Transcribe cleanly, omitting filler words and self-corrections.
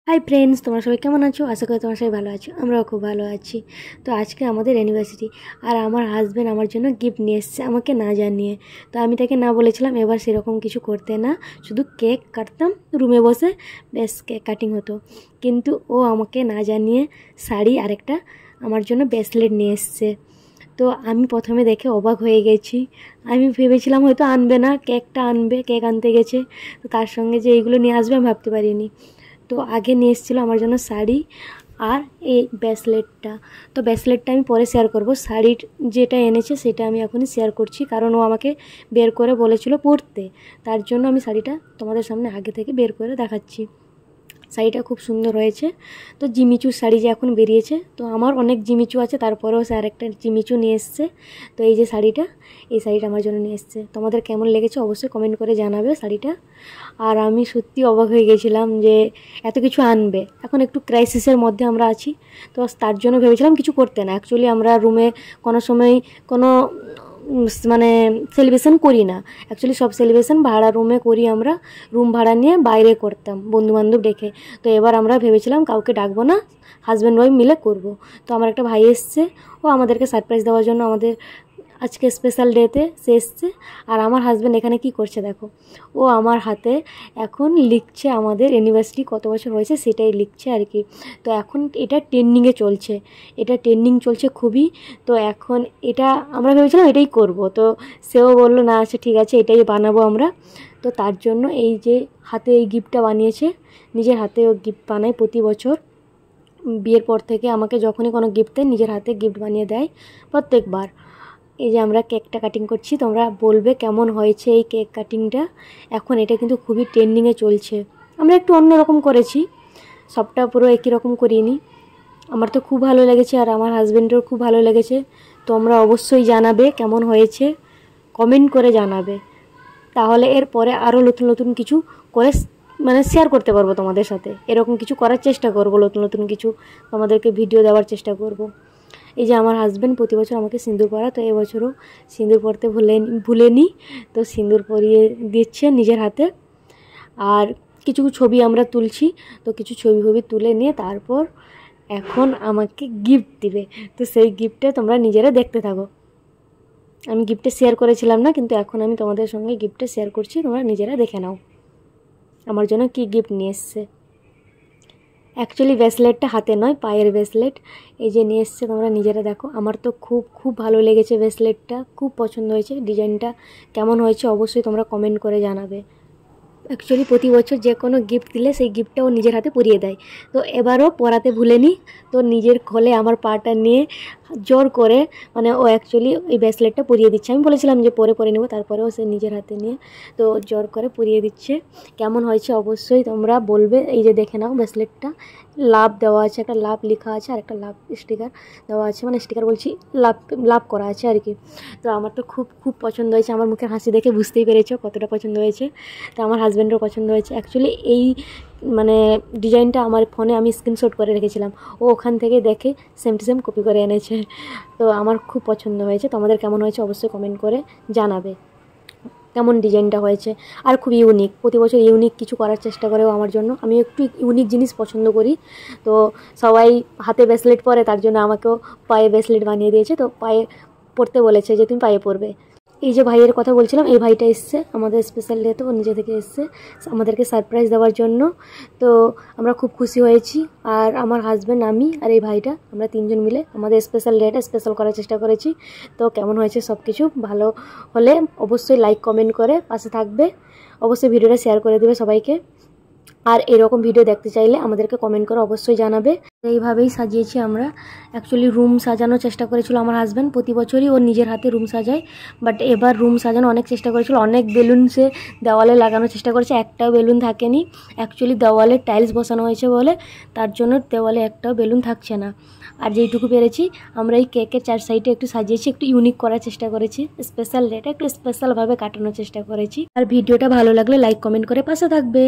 Hi friends, তোমরা সবাই কেমন আছো? আশা করি তোমরা সবাই ভালো আছো। আমরাও খুব ভালো আছি। তো আজকে আমাদের অ্যানিভার্সারি, আর আমার হাজব্যান্ড আমার জন্য গিফট নিয়ে এসছে আমাকে না জানিয়ে। তো আমি তাকে না বলেছিলাম, এবার সেরকম কিছু করতে না, শুধু কেক কাটতাম, রুমে বসে বেশ কেক কাটিং হতো। কিন্তু ও আমাকে না জানিয়ে শাড়ি আর একটা আমার জন্য ব্রেসলেট নিয়ে এসছে। তো আমি প্রথমে দেখে অবাক হয়ে গেছি। আমি ভেবেছিলাম হয়তো আনবে না, কেকটা আনবে, কেক আনতে গেছে, তো তার সঙ্গে যে এইগুলো নিয়ে আসবে আমি ভাবতে পারিনি। তো আগে নিয়ে এসেছিলো আমার জন্য শাড়ি আর এই ব্রেসলেটটা। তো ব্রেসলেটটা আমি পরে শেয়ার করব, শাড়ির যেটা এনেছে সেটা আমি এখনই শেয়ার করছি, কারণ ও আমাকে বের করে বলেছিল পরতে, তার জন্য আমি শাড়িটা তোমাদের সামনে আগে থেকে বের করে দেখাচ্ছি। শাড়িটা খুব সুন্দর হয়েছে। তো জিমিচুর শাড়ি যে এখন বেরিয়েছে, তো আমার অনেক জিমিচু আছে, তারপরেও সে আরেকটা জিমিচু নিয়ে এসছে। তো এই যে শাড়িটা, এই শাড়িটা আমার জন্য নিয়ে এসছে। তোমাদের কেমন লেগেছে অবশ্যই কমেন্ট করে জানাবে শাড়িটা। আর আমি সত্যি অবাক হয়ে গেছিলাম যে এত কিছু আনবে। এখন একটু ক্রাইসিসের মধ্যে আমরা আছি, তো তার জন্য ভেবেছিলাম কিছু করতে না। অ্যাকচুয়ালি আমরা রুমে কোনো সময় কোনো মানে সেলিব্রেশন করি না। অ্যাকচুয়ালি সব সেলিব্রেশন ভাড়া রুমে করি, আমরা রুম ভাড়া নিয়ে বাইরে করতাম বন্ধুবান্ধব ডেকে। তো এবার আমরা ভেবেছিলাম কাউকে ডাকবো না, হাজব্যান্ড ওয়াইফ মিলে করব। তো আমার একটা ভাই এসছে, ও আমাদেরকে সারপ্রাইজ দেওয়ার জন্য আমাদের আজকে স্পেশাল ডেতে সে এসছে। আর আমার হাজব্যান্ড এখানে কি করছে দেখো, ও আমার হাতে এখন লিখছে আমাদের অ্যানিভার্সারি কত বছর হয়েছে সেটাই লিখছে আর কি। তো এখন এটা ট্রেন্ডিংয়ে চলছে, এটা ট্রেন্ডিং চলছে খুবই। তো এখন এটা আমরা ভেবেছিলাম এটাই করব, তো সেও বললো না আচ্ছা ঠিক আছে এটাই বানাবো আমরা। তো তার জন্য এই যে হাতে এই গিফটটা বানিয়েছে, নিজের হাতে ও গিফট বানায় প্রতি বছর। বিয়ের পর থেকে আমাকে যখনই কোনো গিফট দেয় নিজের হাতে গিফট বানিয়ে দেয় প্রত্যেকবার। এই যে আমরা কেকটা কাটিং করছি, তোমরা বলবে কেমন হয়েছে এই কেক কাটিংটা। এখন এটা কিন্তু খুবই ট্রেন্ডিংয়ে চলছে। আমরা একটু অন্যরকম করেছি, সবটা পুরো একই রকম করিনি। আমার তো খুব ভালো লেগেছে আর আমার হাজব্যান্ডেরও খুব ভালো লেগেছে। তোমরা অবশ্যই জানাবে কেমন হয়েছে, কমেন্ট করে জানাবে। তাহলে এরপরে আরও নতুন নতুন কিছু করে মানে শেয়ার করতে পারবো তোমাদের সাথে। এরকম কিছু করার চেষ্টা করবো, নতুন নতুন কিছু তোমাদেরকে ভিডিও দেওয়ার চেষ্টা করব। এই যে আমার হাজব্যান্ড প্রতি বছর আমাকে সিঁদুর পরা, তো এবছরও সিঁদুর পরতে ভুলেনি। তো সিঁদুর পরিয়ে দিচ্ছে নিজের হাতে। আর কিছু ছবি আমরা তুলছি, তো কিছু ছবি তুলে নিয়ে তারপর এখন আমাকে গিফট দিবে। তো সেই গিফটে তোমরা নিজেরা দেখতে থাকো। আমি গিফটে শেয়ার করেছিলাম না, কিন্তু এখন আমি তোমাদের সঙ্গে গিফটে শেয়ার করছি, তোমরা নিজেরা দেখে নাও আমার জন্য কি গিফট নিয়ে এসছে। অ্যাকচুয়ালি ব্রেসলেটটা হাতে নয়, পায়ের ব্রেসলেট। এই যে নিয়ে এসছে, তোমরা নিজেরা দেখো। আমার তো খুব খুব ভালো লেগেছে ব্রেসলেটটা, খুব পছন্দ হয়েছে। ডিজাইনটা কেমন হয়েছে অবশ্যই তোমরা কমেন্ট করে জানাবে। অ্যাকচুয়ালি প্রতি বছর যে কোনো গিফট দিলে সেই গিফটটাও নিজের হাতে পরিয়ে দেয়। তো এবারও পরাতে ভুলেনি, তো নিজের খোলে আমার পাটা নিয়ে জোর করে মানে ও অ্যাকচুয়ালি ওই ব্রেসলেটটা পরিয়ে দিচ্ছে। আমি বলেছিলাম যে পরে নেবো, তারপরেও সে নিজের হাতে নিয়ে তো জোর করে পরিয়ে দিচ্ছে। কেমন হয়েছে অবশ্যই তোমরা বলবে। এই যে দেখে নাও ব্রেসলেটটা, লাভ দেওয়া আছে, একটা লাভ লেখা আছে আর একটা লাভ স্টিকার দেওয়া আছে, মানে স্টিকার বলছি, লাভ লাভ করা আছে আর কি। তো আমার তো খুব খুব পছন্দ হয়েছে, আমার মুখের হাসি দেখে বুঝতেই পেরেছো কতটা পছন্দ হয়েছে। তো আমার হাজব্যান্ডেরও পছন্দ হয়েছে। অ্যাকচুয়ালি এই মানে ডিজাইনটা আমার ফোনে আমি স্ক্রিনশট করে রেখেছিলাম, ও ওখান থেকে দেখে সেম টু সেম কপি করে এনেছে। তো আমার খুব পছন্দ হয়েছে। তোমাদের কেমন হয়েছে অবশ্যই কমেন্ট করে জানাবে কেমন ডিজাইনটা হয়েছে। আর খুব ইউনিক, প্রতি বছর ইউনিক কিছু করার চেষ্টা করেও আমার জন্য। আমি একটু ইউনিক জিনিস পছন্দ করি। তো সবাই হাতে ব্রেসলেট পরে, তার জন্য আমাকেও পায়ে ব্রেসলেট বানিয়ে দিয়েছে। তো পায়ে পরতে বলেছে যে তুমি পায়ে পরবে। এই যে ভাইয়ের কথা বলছিলাম, এই ভাইটা এসছে আমাদের স্পেশাল ডেতে, ও নিজে থেকে এসছে আমাদেরকে সারপ্রাইজ দেওয়ার জন্য। তো আমরা খুব খুশি হয়েছি। আর আমার হাজব্যান্ড, আমি আর এই ভাইটা, আমরা তিনজন মিলে আমাদের স্পেশাল ডেটা স্পেশাল করার চেষ্টা করেছি। তো কেমন হয়েছে সব কিছু ভালো হলে অবশ্যই লাইক কমেন্ট করে পাশে থাকবে। অবশ্যই ভিডিওটা শেয়ার করে দেবে সবাইকে। আর এরকম ভিডিও দেখতে চাইলে আমাদেরকে কমেন্ট করে অবশ্যই জানাবে। এইভাবেই সাজিয়েছি আমরা। অ্যাকচুয়ালি রুম সাজানোর চেষ্টা করেছিল আমার হাজব্যান্ড, প্রতি বছরই ওর নিজের হাতে রুম সাজায়। বাট এবার রুম সাজানো অনেক চেষ্টা করেছিল, অনেক বেলুন সে দেওয়ালে লাগানোর চেষ্টা করেছে, একটাও বেলুন থাকেনি। অ্যাকচুয়ালি দেওয়ালে টাইলস বসানো হয়েছে বলে তার জন্য দেওয়ালে একটাও বেলুন থাকছে না। আর যেইটুকু পেরেছি আমরা এই কেকের চার সাইডে একটু সাজিয়েছি, একটু ইউনিক করার চেষ্টা করেছি, স্পেশাল ডেটা একটু স্পেশালভাবে কাটানোর চেষ্টা করেছি। আর ভিডিওটা ভালো লাগলে লাইক কমেন্ট করে পাশে থাকবে।